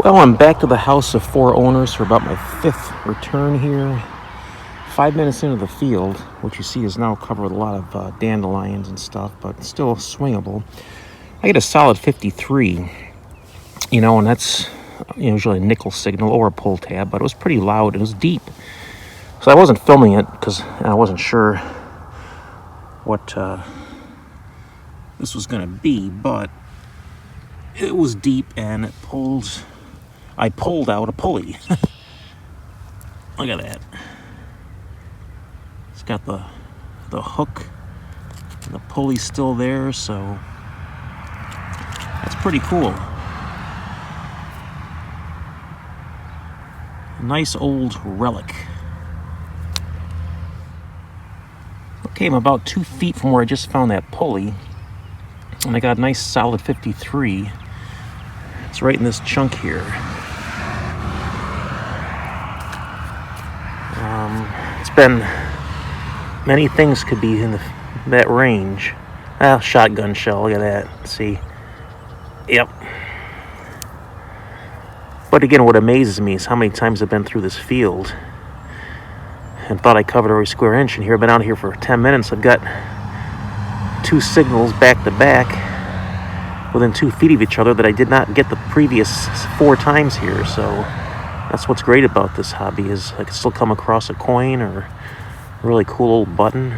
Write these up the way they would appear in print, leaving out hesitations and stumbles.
Well, I'm back to the House of Four Owners for about my fifth return here. 5 minutes into the field, which you see is now covered with a lot of dandelions and stuff, but still swingable. I get a solid 53, and that's usually a nickel signal or a pull tab, but it was pretty loud. It was deep. So I wasn't filming it because I wasn't sure what this was going to be, but it was deep and I pulled out a pulley. Look at that. It's got the hook and the pulley still there, so that's pretty cool. A nice old relic. Okay, I'm about 2 feet from where I just found that pulley, and I got a nice solid 53. It's right in this chunk here. It's been many things could be in that range. Shotgun shell, look at that. See? Yep. But again, what amazes me is how many times I've been through this field and thought I covered every square inch. And here I've been out here for 10 minutes. I've got 2 signals back to back within 2 feet of each other that I did not get the previous 4 times here. So that's what's great about this hobby, is I can still come across a coin or a really cool old button.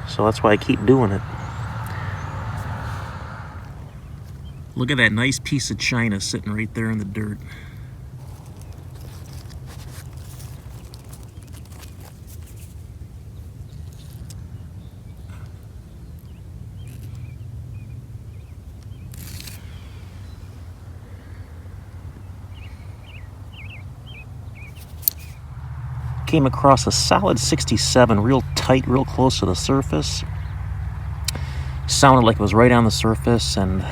So that's why I keep doing it. Look at that nice piece of china sitting right there in the dirt. Came across a solid 67, real tight, real close to the surface. Sounded like it was right on the surface, and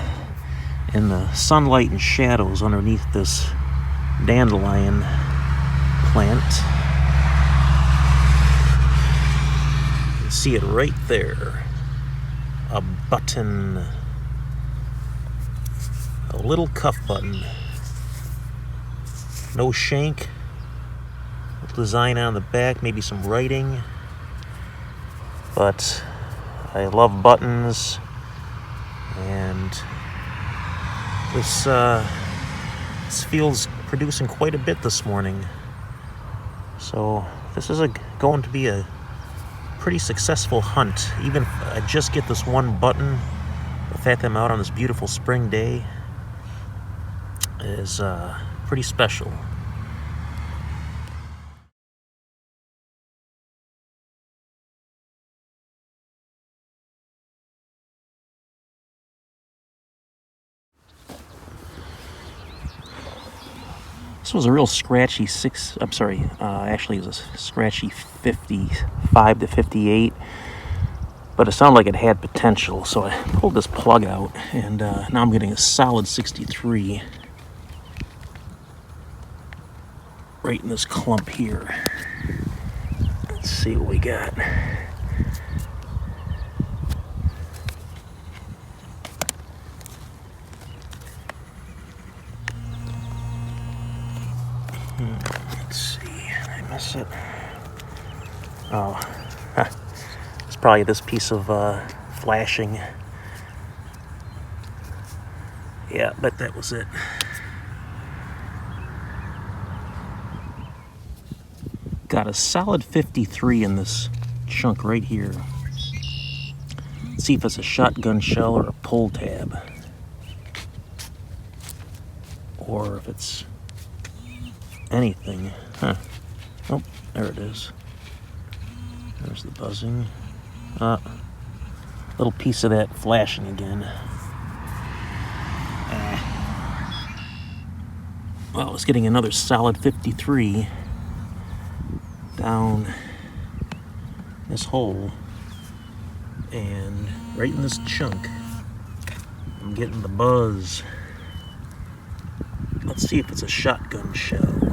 in the sunlight and shadows underneath this dandelion plant, you can see it right there. A button, a little cuff button, no shank. Design on the back, maybe some writing, but I love buttons, and this field's producing quite a bit this morning, so this is going to be a pretty successful hunt. Even if I just get this one button, the fact that I'm out on this beautiful spring day is pretty special. This was a real scratchy actually it was a scratchy 55 to 58, but it sounded like it had potential, so I pulled this plug out, and now I'm getting a solid 63 right in this clump here. Let's see what we got. Let's see, did I miss it? Oh, it's probably this piece of flashing. Yeah, but that was it. Got a solid 53 in this chunk right here. Let's see if it's a shotgun shell or a pull tab, or if it's anything. Oh, there it is. There's the buzzing. Little piece of that flashing again. Well, I was getting another solid 53 down this hole, and right in this chunk I'm getting the buzz. Let's see if it's a shotgun shell.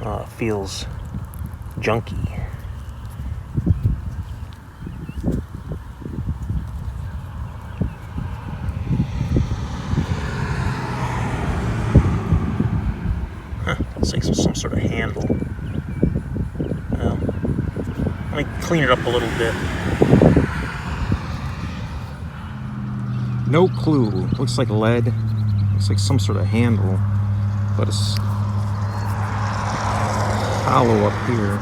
It feels junky. Looks like some sort of handle. Let me clean it up a little bit. No clue. Looks like lead. Looks like some sort of handle, but it's hollow up here.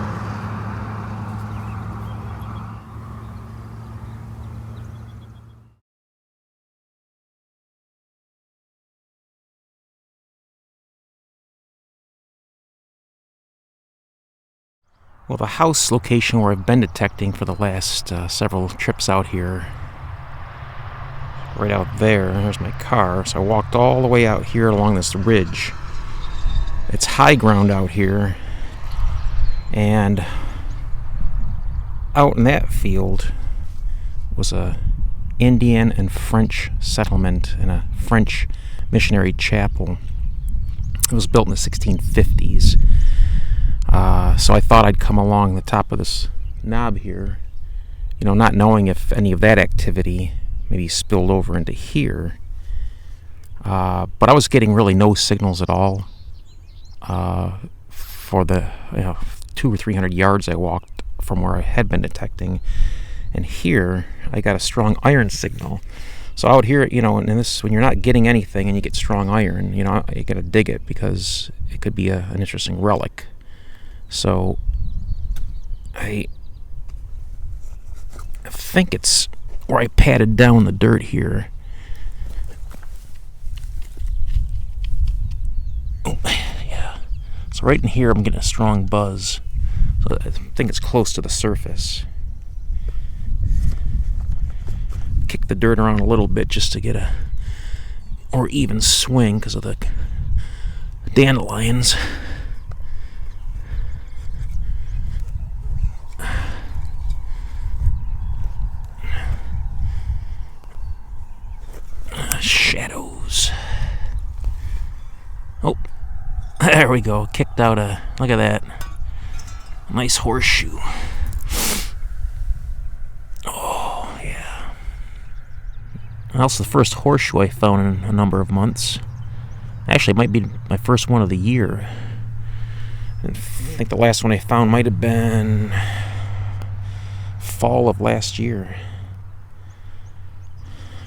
Well, the house location where I've been detecting for the last several trips out here, right out there, there's my car. So I walked all the way out here along this ridge. It's high ground out here, and out in that field was a Indian and French settlement and a French missionary chapel. It was built in the 1650s. So I thought I'd come along the top of this knob here, not knowing if any of that activity maybe spilled over into here. But I was getting really no signals at all for the 200 or 300 yards I walked from where I had been detecting. And here I got a strong iron signal. So out here, and this, when you're not getting anything and you get strong iron, you got to dig it because it could be an interesting relic. So I think it's where I patted down the dirt here. Oh, yeah. So right in here I'm getting a strong buzz. So I think it's close to the surface. Kick the dirt around a little bit just to get a more even swing because of the dandelions. Shadows. Oh, there we go. Kicked out look at that. A nice horseshoe. Oh, yeah. That's the first horseshoe I found in a number of months. Actually, it might be my first one of the year. I think the last one I found might have been fall of last year.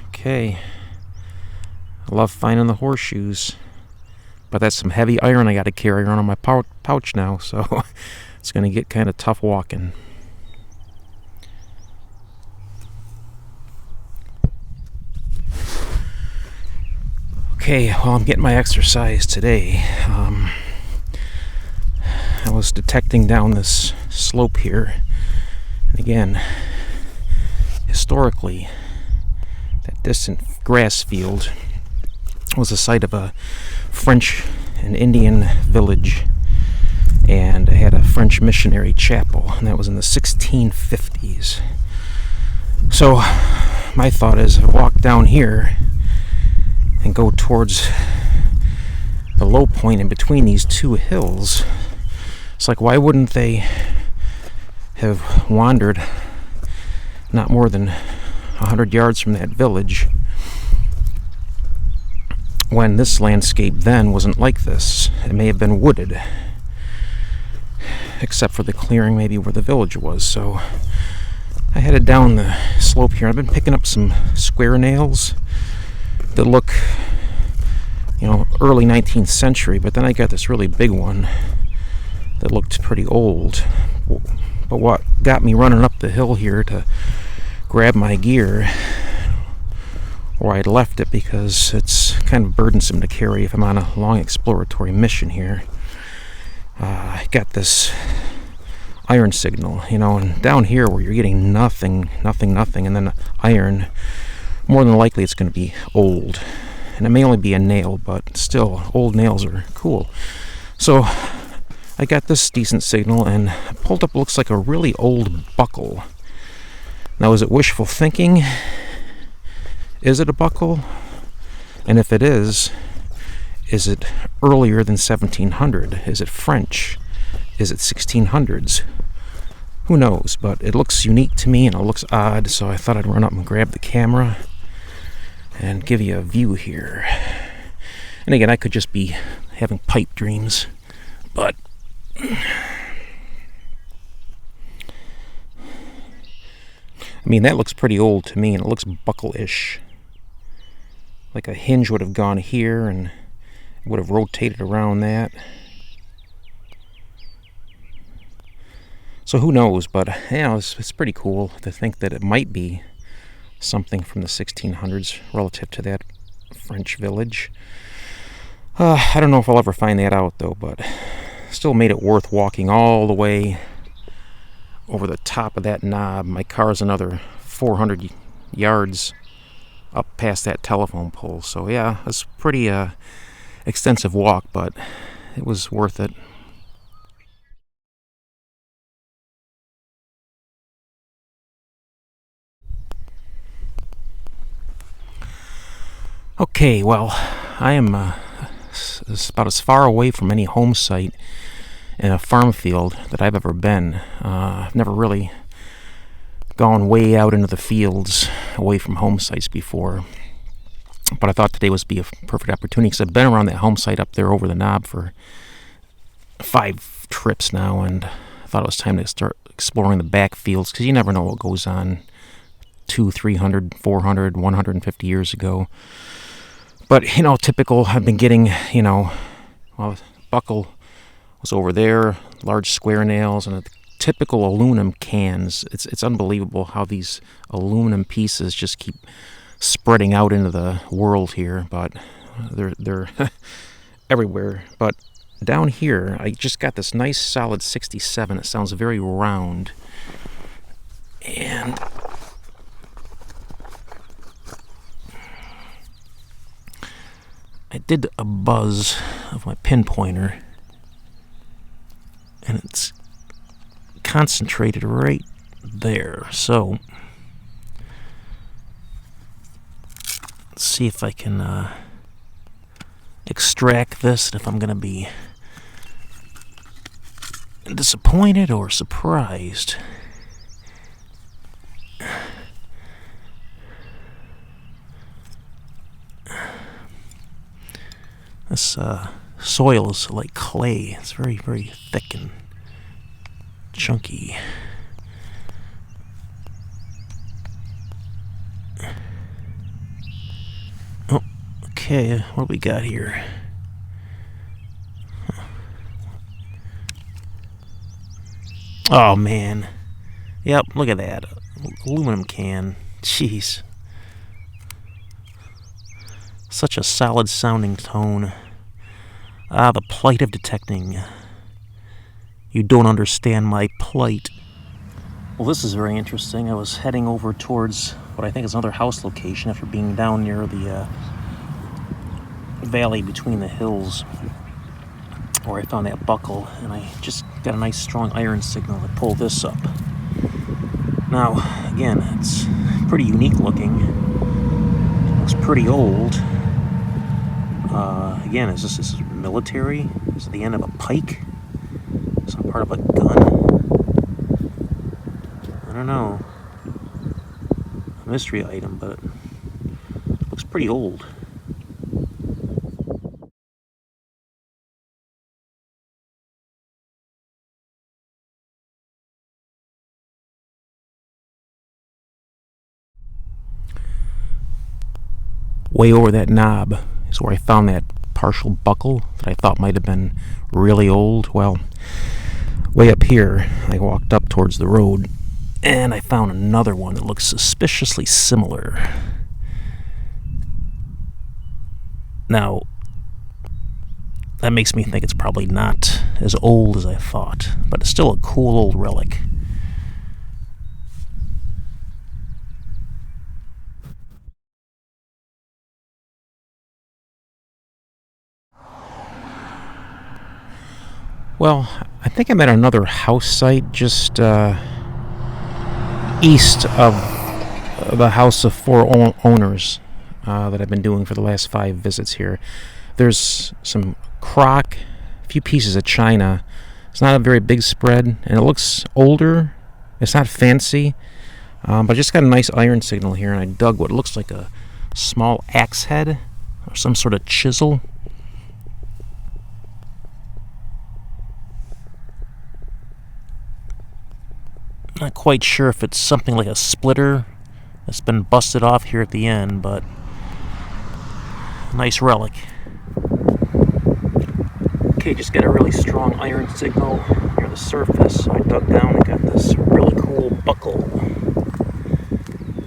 Okay. I love finding the horseshoes, but that's some heavy iron I got to carry around in my pouch now, so it's going to get kind of tough walking. Okay, well, I'm getting my exercise today. I was detecting down this slope here, and again, historically, that distant grass field was the site of a French and Indian village, and it had a French missionary chapel, and that was in the 1650s. So my thought is, I walk down here and go towards the low point in between these two hills. It's like, why wouldn't they have wandered not more than 100 yards from that village when this landscape then wasn't like this? It may have been wooded, except for the clearing maybe where the village was. So I headed down the slope here. I've been picking up some square nails that look, early 19th century, but then I got this really big one that looked pretty old. But what got me running up the hill here to grab my gear, or I'd left it because it's kind of burdensome to carry if I'm on a long exploratory mission here. I got this iron signal, and down here where you're getting nothing, and then iron, more than likely it's going to be old. And it may only be a nail, but still, old nails are cool. So I got this decent signal, and I pulled up, looks like a really old buckle. Now, is it wishful thinking? Is it a buckle? And if it is it earlier than 1700? Is it French? Is it 1600s? Who knows? But it looks unique to me and it looks odd, so I thought I'd run up and grab the camera and give you a view here. And again, I could just be having pipe dreams, But I mean, that looks pretty old to me, and it looks buckle-ish. Like a hinge would have gone here and would have rotated around that. So who knows, but it's pretty cool to think that it might be something from the 1600s relative to that French village. I don't know if I'll ever find that out, though, but still made it worth walking all the way over the top of that knob. My car's another 400 yards up past that telephone pole. So yeah, it's a pretty extensive walk, but it was worth it. Okay, well, I am about as far away from any home site in a farm field that I've ever been. I've never really gone way out into the fields away from home sites before, but I thought today would be a perfect opportunity because I've been around that home site up there over the knob for 5 trips now, and I thought it was time to start exploring the back fields because you never know what goes on 200, 300, 400, 150 years ago. But, typical, I've been getting, buckle was over there, large square nails, and typical aluminum cans. It's unbelievable how these aluminum pieces just keep spreading out into the world here, but they're everywhere. But down here, I just got this nice solid 67. It sounds very round. And I did a buzz of my pinpointer, and it's concentrated right there. So let's see if I can extract this, and if I'm going to be disappointed or surprised. This soil is like clay. It's very, very thick and chunky. Oh, okay, what do we got here? Oh, man. Yep, look at that. Aluminum can. Jeez. Such a solid sounding tone. The plight of detecting. You don't understand my plight. Well, this is very interesting. I was heading over towards what I think is another house location after being down near the valley between the hills where I found that buckle, and I just got a nice strong iron signal to pull this up. Now, again, it's pretty unique looking. It looks pretty old. Again, is this military? Is it the end of a pike? Some part of a gun? I don't know. A mystery item, but it looks pretty old. Way over that knob is where I found that partial buckle that I thought might have been really old. Well, way up here, I walked up towards the road, and I found another one that looks suspiciously similar. Now, that makes me think it's probably not as old as I thought, but it's still a cool old relic. Well, I think I'm at another house site just east of the House of Four Owners that I've been doing for the last 5 visits here. There's some crock, a few pieces of china. It's not a very big spread, and it looks older. It's not fancy, but I just got a nice iron signal here, and I dug what looks like a small axe head or some sort of chisel. Not quite sure if it's something like a splitter that's been busted off here at the end, but nice relic. Okay, just got a really strong iron signal near the surface, so I dug down and got this really cool buckle.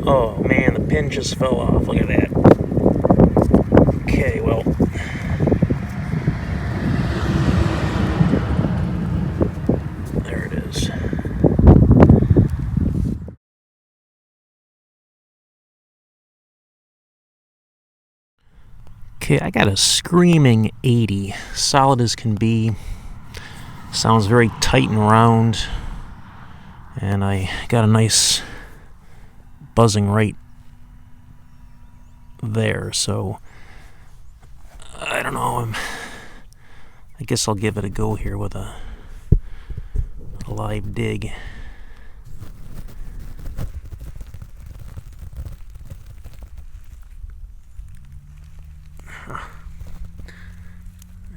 Oh man, the pin just fell off. Look at that. Okay, well, there it is. Okay, I got a screaming 80, solid as can be. Sounds very tight and round, and I got a nice buzzing right there, so I don't know, I guess I'll give it a go here with a live dig.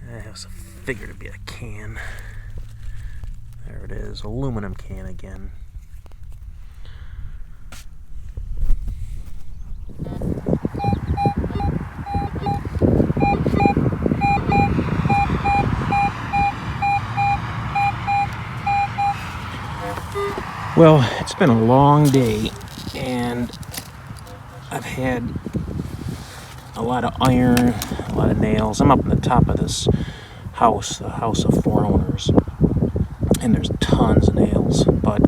That was a figure to be a can. There it is, aluminum can again. Well, it's been a long day, and I've had a lot of iron, a lot of nails. I'm up on the top of this house, the house of 4 owners, and there's tons of nails, but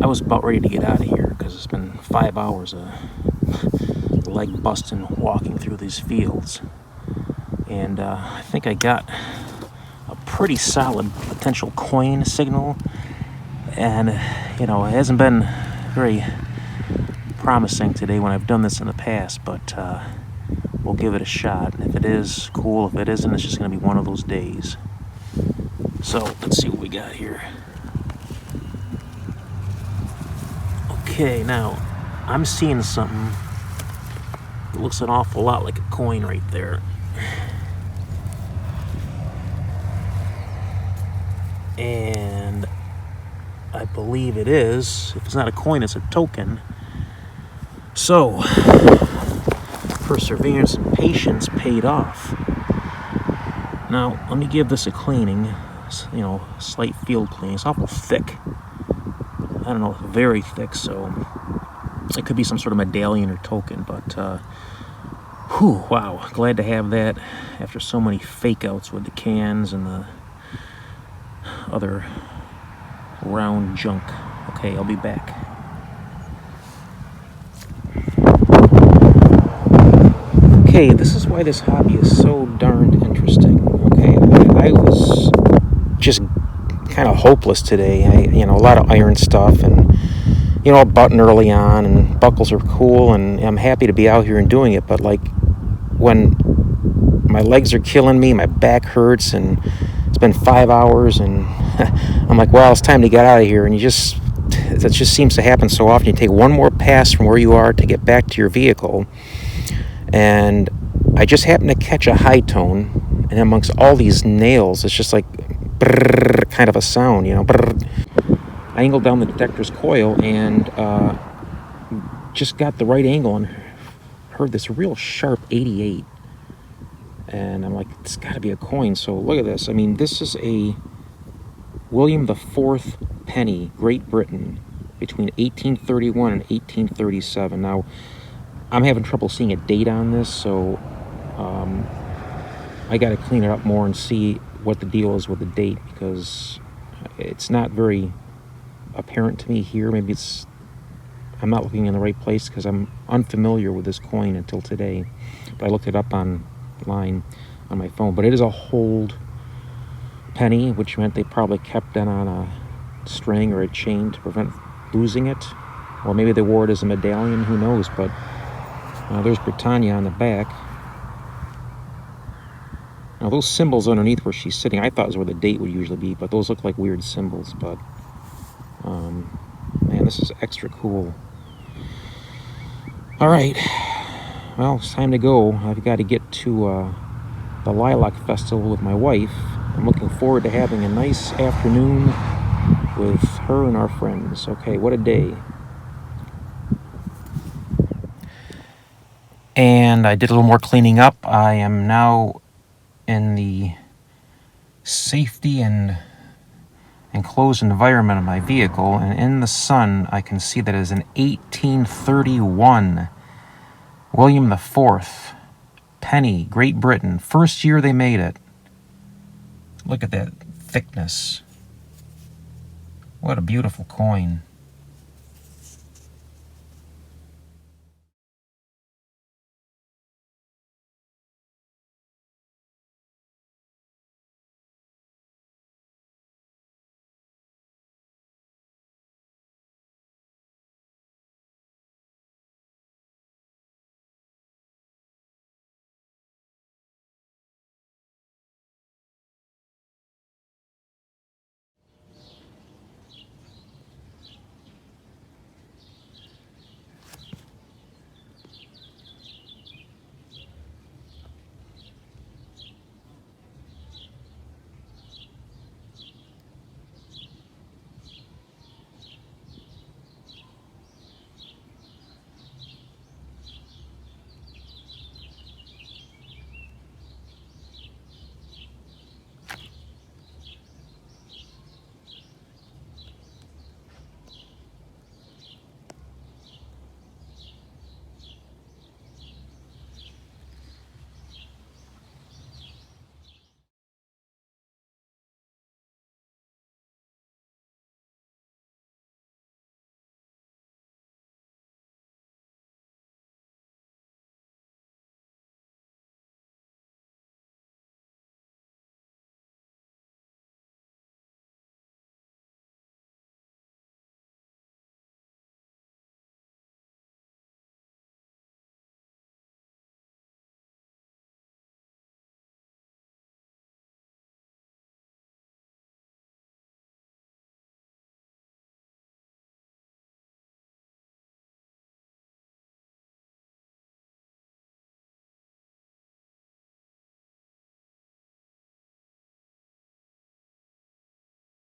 I was about ready to get out of here because it's been 5 hours of leg busting walking through these fields, and I think I got a pretty solid potential coin signal. And, you know, it hasn't been very promising today when I've done this in the past, but we'll give it a shot. And if it is, cool. If it isn't, it's just going to be one of those days. So, let's see what we got here. Okay, now, I'm seeing something that looks an awful lot like a coin right there. And I believe it is. If it's not a coin, it's a token. So, perseverance and patience paid off. Now, let me give this a cleaning. You know, slight field cleaning. It's awful thick. I don't know, very thick, so it could be some sort of medallion or token, but whew, wow, glad to have that after so many fake outs with the cans and the other round junk. Okay, I'll be back. Okay, this is why this hobby is so darned interesting. Okay, I was just kind of hopeless today. A lot of iron stuff, and a button early on, and buckles are cool, and I'm happy to be out here and doing it. But like when my legs are killing me, my back hurts, and it's been 5 hours, and I'm like, well, it's time to get out of here. And that just seems to happen so often. You take one more pass from where you are to get back to your vehicle, and I just happened to catch a high tone, and amongst all these nails, it's just like brrr, kind of a sound, brrr. I angled down the detector's coil and just got the right angle and heard this real sharp 88. And I'm like, it's got to be a coin. So look at this. I mean, this is a William IV penny, Great Britain, between 1831 and 1837. Now, I'm having trouble seeing a date on this, so I got to clean it up more and see what the deal is with the date, because it's not very apparent to me here. Maybe I'm not looking in the right place because I'm unfamiliar with this coin until today. But I looked it up online on my phone. But it is a hold penny, which meant they probably kept it on a string or a chain to prevent losing it. Or maybe they wore it as a medallion, who knows. But there's Britannia on the back. Now those symbols underneath where she's sitting, I thought was where the date would usually be, but those look like weird symbols. But man, this is extra cool. All right, well, it's time to go. I've got to get to the Lilac Festival with my wife. I'm looking forward to having a nice afternoon with her and our friends. Okay, what a day. And I did a little more cleaning up. I am now in the safety and enclosed environment of my vehicle, and in the sun I can see that it is an 1831 William IV penny, Great Britain. First year they made it. Look at that thickness. What a beautiful coin.